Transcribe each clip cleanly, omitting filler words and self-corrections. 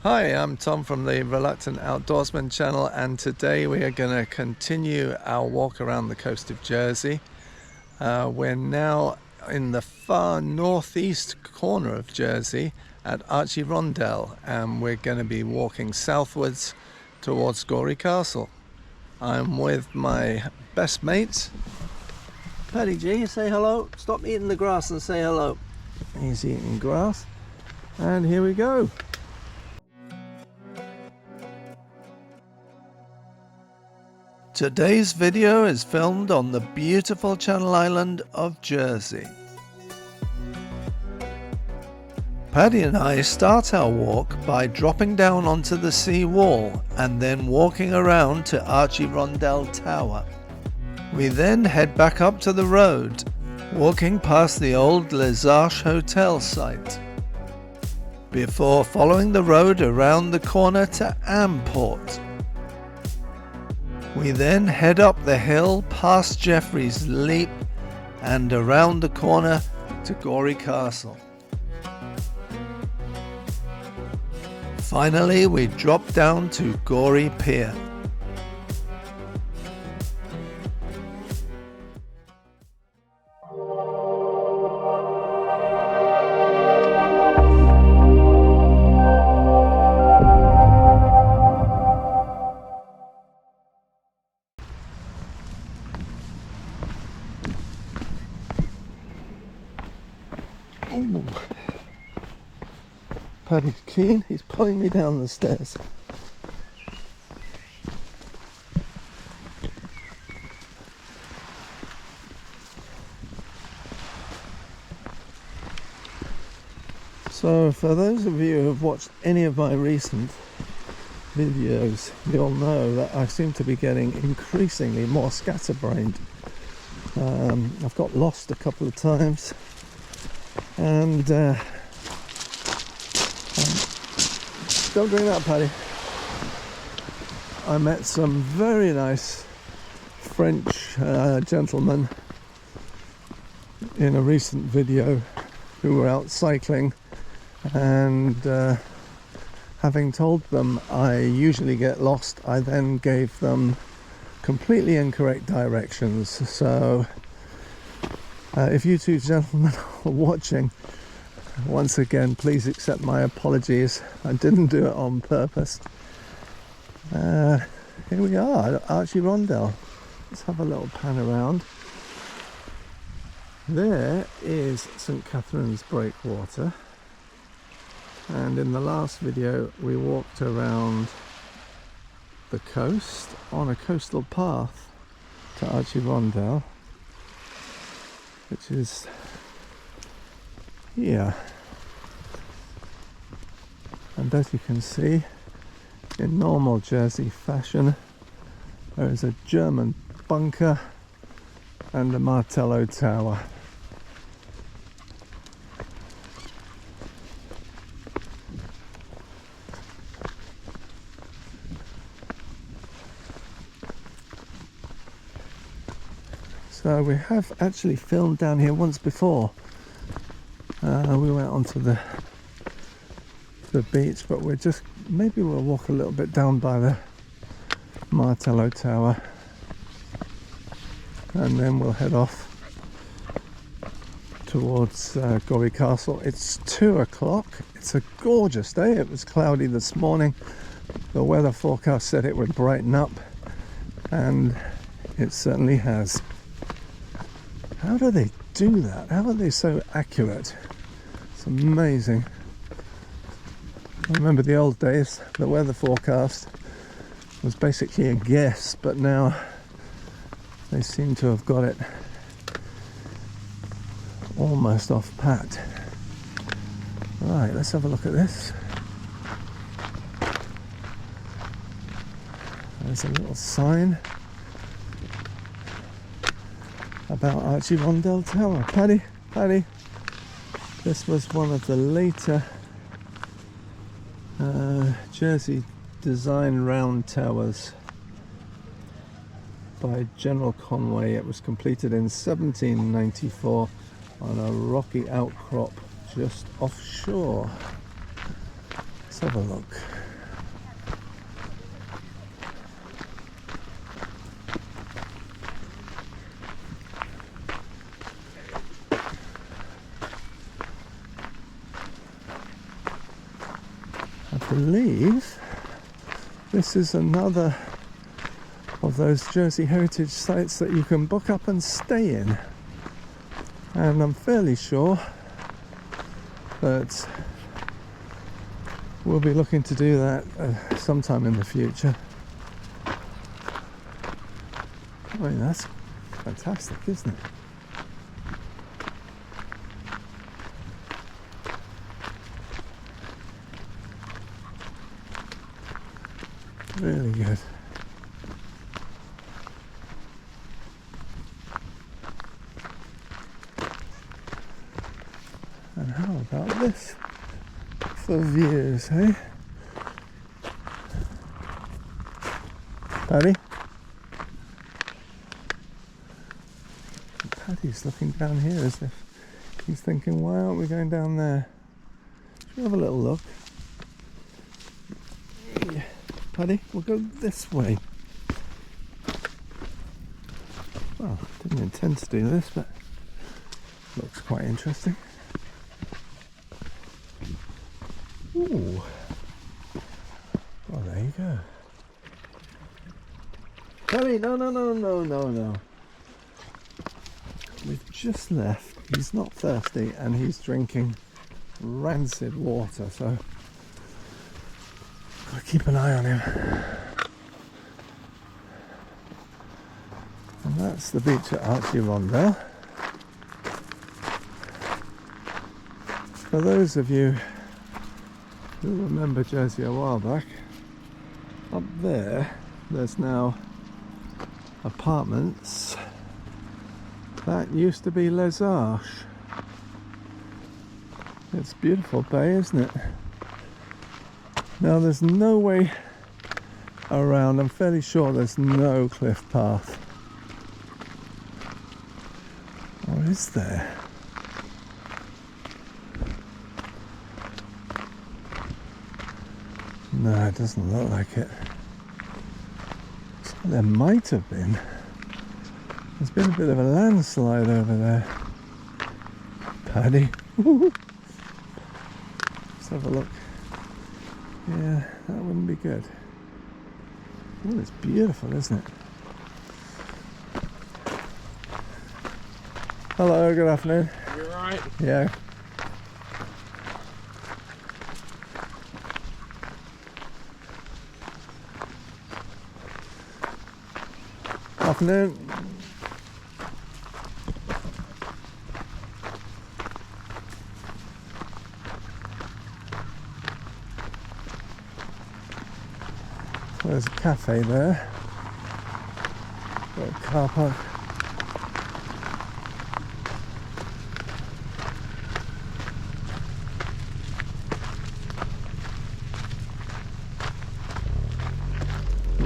Hi, I'm Tom from the Reluctant Outdoorsman channel, and today we are going to continue our walk around the coast of Jersey. We're now in the far northeast corner of Jersey at Archirondel, and we're going to be walking southwards towards Gorey Castle. I'm with my best mates. Paddy G, say hello. Stop eating the grass and say hello. He's eating grass, and here we go. Today's video is filmed on the beautiful Channel Island of Jersey. Paddy and I start our walk by dropping down onto the sea wall and then walking around to Archirondel Tower. We then head back up to the road, walking past the old Les Arches Hotel site, before following the road around the corner to Amport. We then head up the hill past Geoffrey's Leap and around the corner to Gorey Castle. Finally, we drop down to Gorey Pier. Ooh. Paddy's keen, he's pulling me down the stairs. So for those of you who have watched any of my recent videos, you'll know that I seem to be getting increasingly more scatterbrained. I've got lost a couple of times. And don't drink that, Paddy. I met some very nice French gentlemen in a recent video who were out cycling, and having told them I usually get lost, I then gave them completely incorrect directions. So if you two gentlemen are watching, once again, please accept my apologies. I didn't do it on purpose. Here we are at Archirondel. Let's have a little pan around. There is St. Catherine's Breakwater. And in the last video, we walked around the coast on a coastal path to Archirondel, which is here. And as you can see, in normal Jersey fashion, there is a German bunker and a Martello Tower. So we have actually filmed down here once before. We went onto the beach, but maybe we'll walk a little bit down by the Martello Tower, and then we'll head off towards Gorey Castle. It's 2 o'clock. It's a gorgeous day. It was cloudy this morning. The weather forecast said it would brighten up, and it certainly has. How do they do that? How are they so accurate? It's amazing. I remember the old days, the weather forecast was basically a guess, but now they seem to have got it almost off pat. Right, let's have a look at this. There's a little sign about Archirondel Tower. Paddy, this was one of the later Jersey design round towers by General Conway. It was completed in 1794 on a rocky outcrop just offshore. Let's have a look. believe this is another of those Jersey heritage sites that you can book up and stay in, and I'm fairly sure that we'll be looking to do that sometime in the future. I mean, that's fantastic, isn't it? Really good. And how about this for views, eh? Paddy? Paddy's looking down here as if he's thinking, why aren't we going down there? Should we have a little look? Paddy, we'll go this way. Well, didn't intend to do this, but looks quite interesting. Ooh. Well, there you go. Paddy, no. We've just left. He's not thirsty and he's drinking rancid water, so gotta keep an eye on him. And that's the beach at Archirondel. For those of you who remember Jersey a while back, up there's now apartments. That used to be Les Arches. It's a beautiful bay, isn't it? Now there's no way around. I'm fairly sure there's no cliff path. Or is there? No, it doesn't look like it. So there might have been. There's been a bit of a landslide over there. Paddy. Let's have a look. Yeah, that wouldn't be good. Oh, it's beautiful, isn't it? Hello, good afternoon. You alright? Yeah. Afternoon. There's a cafe there. Got a car park.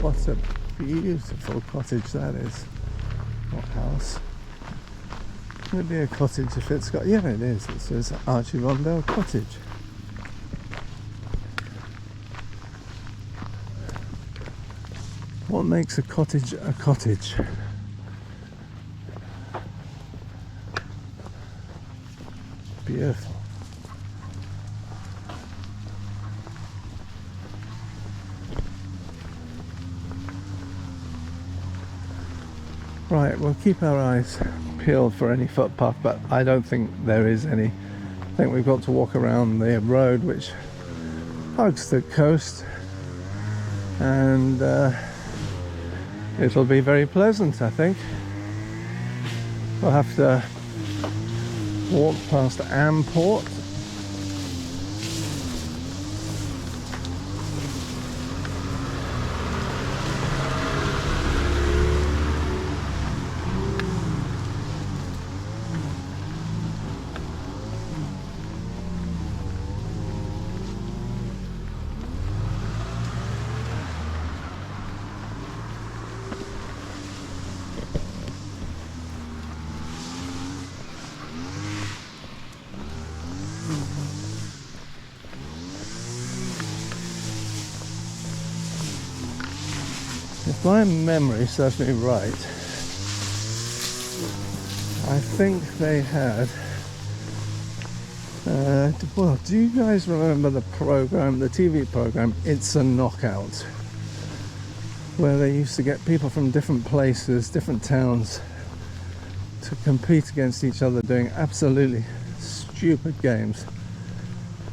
What a beautiful cottage that is. What house? Would it be a cottage if it's got... Yeah, it is. It says Archirondel Cottage. What makes a cottage a cottage? Beautiful. Right, we'll keep our eyes peeled for any footpath, but I don't think there is any. I think we've got to walk around the road which hugs the coast, and it'll be very pleasant, I think. We'll have to walk past Amport. If my memory serves me right, I think they had Well, do you guys remember the program, the TV program, It's a Knockout? Where they used to get people from different places, different towns, to compete against each other doing absolutely stupid games.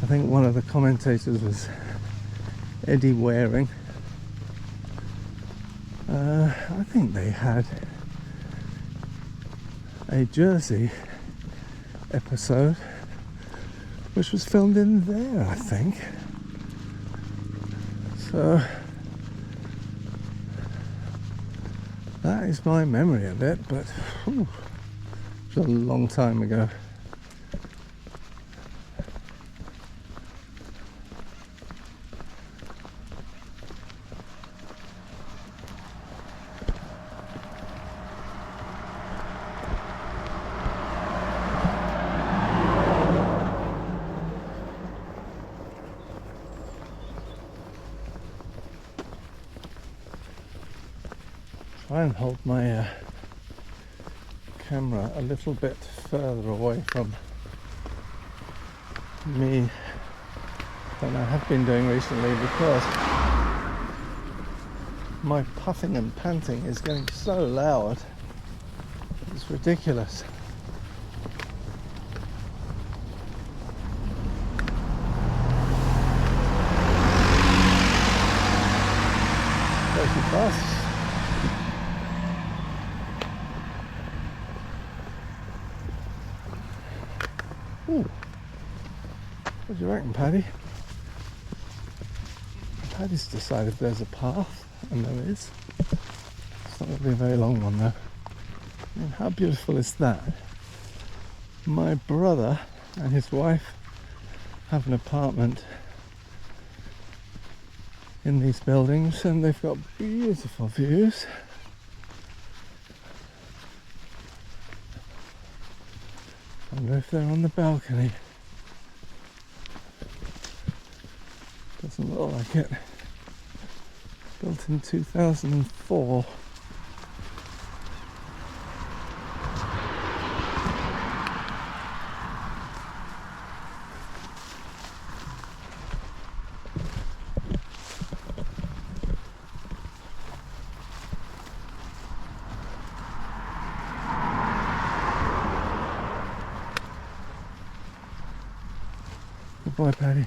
I think one of the commentators was Eddie Waring. I think they had a Jersey episode which was filmed in there, I think. So that is my memory of it, but it was a long time ago. Try and hold my camera a little bit further away from me than I have been doing recently, because my puffing and panting is getting so loud, it's ridiculous. Goes too fast. Ooh. What do you reckon, Paddy? Paddy's decided there's a path, and there is. It's not going to be a very long one though. I mean, how beautiful is that? My brother and his wife have an apartment in these buildings, and they've got beautiful views. I wonder if they're on the balcony. Doesn't look like it. Built in 2004. Good boy, Paddy.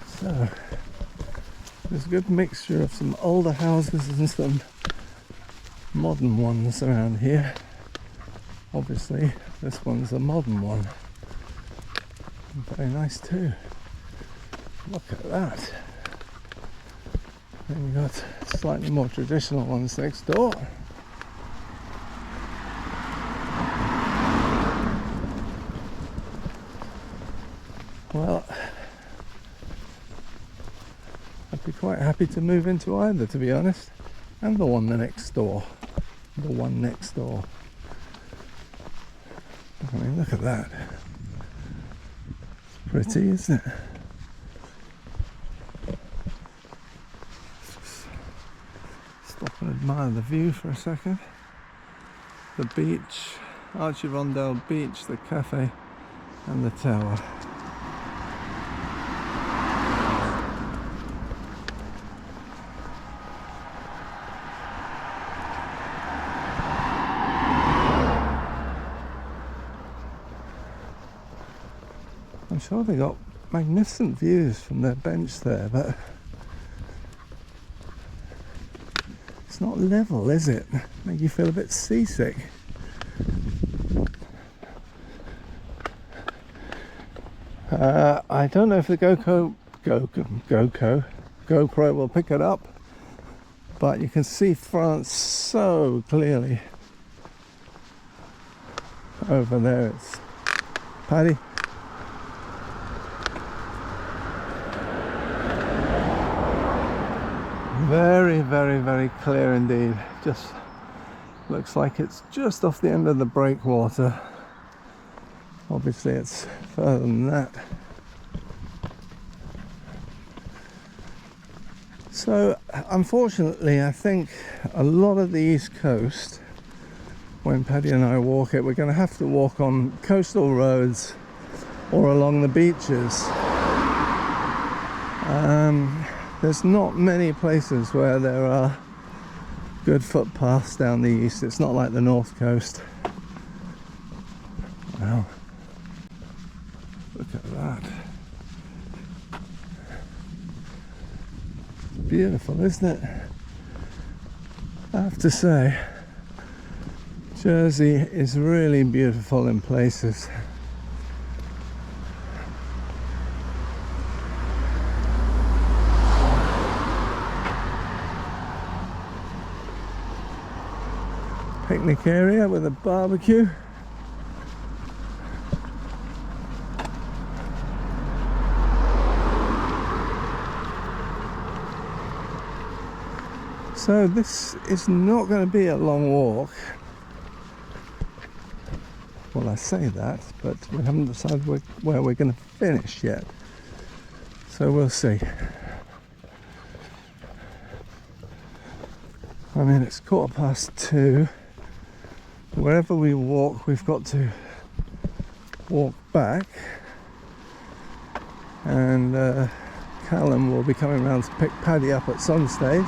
So, there's a good mixture of some older houses and some modern ones around here. Obviously, this one's a modern one. Very nice too. Look at that. Then we've got slightly more traditional ones next door. Well, I'd be quite happy to move into either, to be honest. And the one next door. The one next door. I mean, look at that. It's pretty, isn't it? Just stop and admire the view for a second. The beach, Archirondel beach, the cafe and the tower. I'm sure they got magnificent views from their bench there, but it's not level, is it? Make you feel a bit seasick. I don't know if the GoPro will pick it up, but you can see France so clearly over there. It's Paddy. Very, very, very clear indeed. Just Looks like it's just off the end of the breakwater. Obviously it's further than that. So unfortunately, I think a lot of the East Coast, when Paddy and I walk it, we're going to have to walk on coastal roads or along the beaches. There's not many places where there are good footpaths down the east. It's not like the North Coast. Wow, look at that. It's beautiful, isn't it? I have to say, Jersey is really beautiful in places. Picnic area with a barbecue. So this is not going to be a long walk. Well, I say that, but we haven't decided where we're going to finish yet. So we'll see. I mean, it's 2:15. Wherever we walk, we've got to walk back, and Callum will be coming around to pick Paddy up at some stage.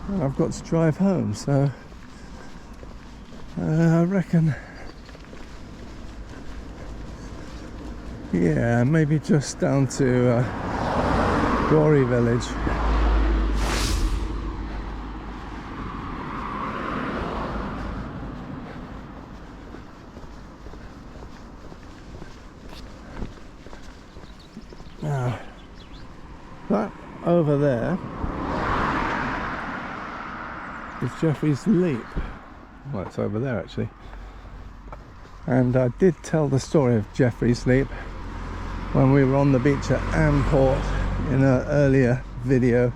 And I've got to drive home, so I reckon, yeah, maybe just down to Gorey village. Now, that over there is Geoffrey's Leap. Well, it's over there actually. And I did tell the story of Geoffrey's Leap when we were on the beach at Amport in an earlier video.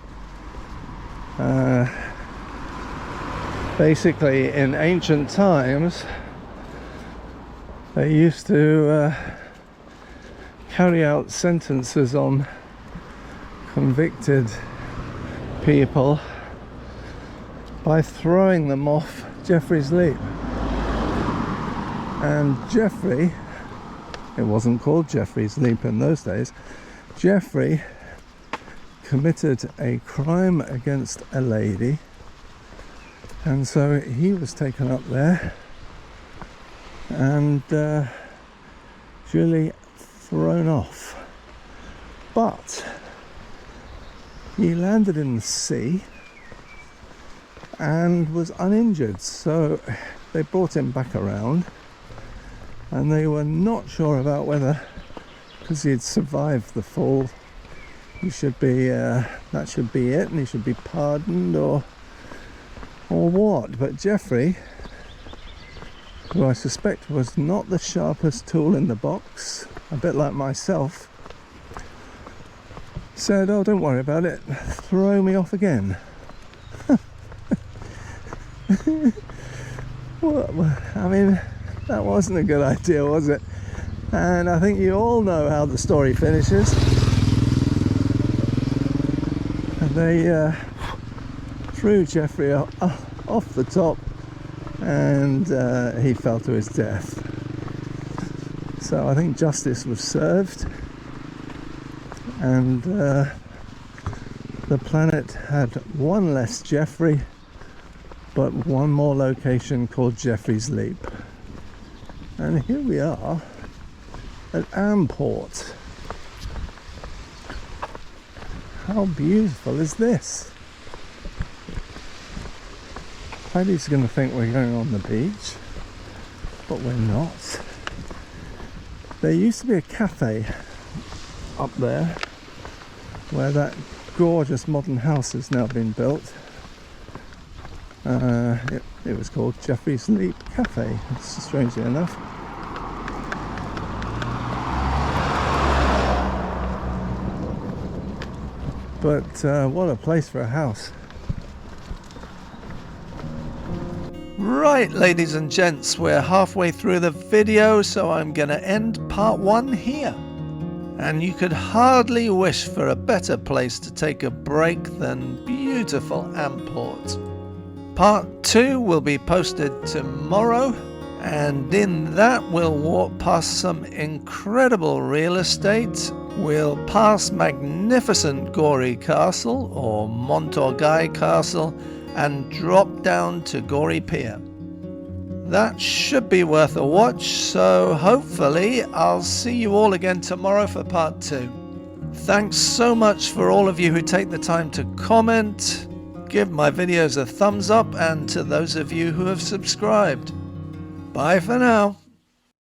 Basically, in ancient times, they used to carry out sentences on convicted people by throwing them off Geoffrey's Leap. And Geoffrey, it wasn't called Geoffrey's Leap in those days, Geoffrey committed a crime against a lady, and so he was taken up there and duly thrown off. But he landed in the sea and was uninjured, so they brought him back around, and they were not sure about whether, because he had survived the fall, he should be that should be it, and he should be pardoned, or what. But Geoffrey, who I suspect was not the sharpest tool in the box, a bit like myself, said, "Oh, don't worry about it, throw me off again." Well, I mean, that wasn't a good idea, was it? And I think you all know how the story finishes. They threw Geoffrey off the top, and he fell to his death. So I think justice was served, and the planet had one less Geoffrey, but one more location called Geoffrey's Leap. And here we are at Amport. How beautiful is this? Paddy's going to think we're going on the beach, but we're not. There used to be a cafe up there where that gorgeous modern house has now been built. It was called Geoffrey's Leap Cafe, strangely enough. But what a place for a house. Right, ladies and gents, we're halfway through the video, so I'm going to end part 1 here. And you could hardly wish for a better place to take a break than beautiful Amport. Part 2 will be posted tomorrow, and in that we'll walk past some incredible real estate. We'll pass magnificent Gorey Castle, or Mont Orgueil Castle, and drop down to Gorey Pier. That should be worth a watch, so hopefully I'll see you all again tomorrow for part 2. Thanks so much for all of you who take the time to comment, give my videos a thumbs up, and to those of you who have subscribed. Bye for now.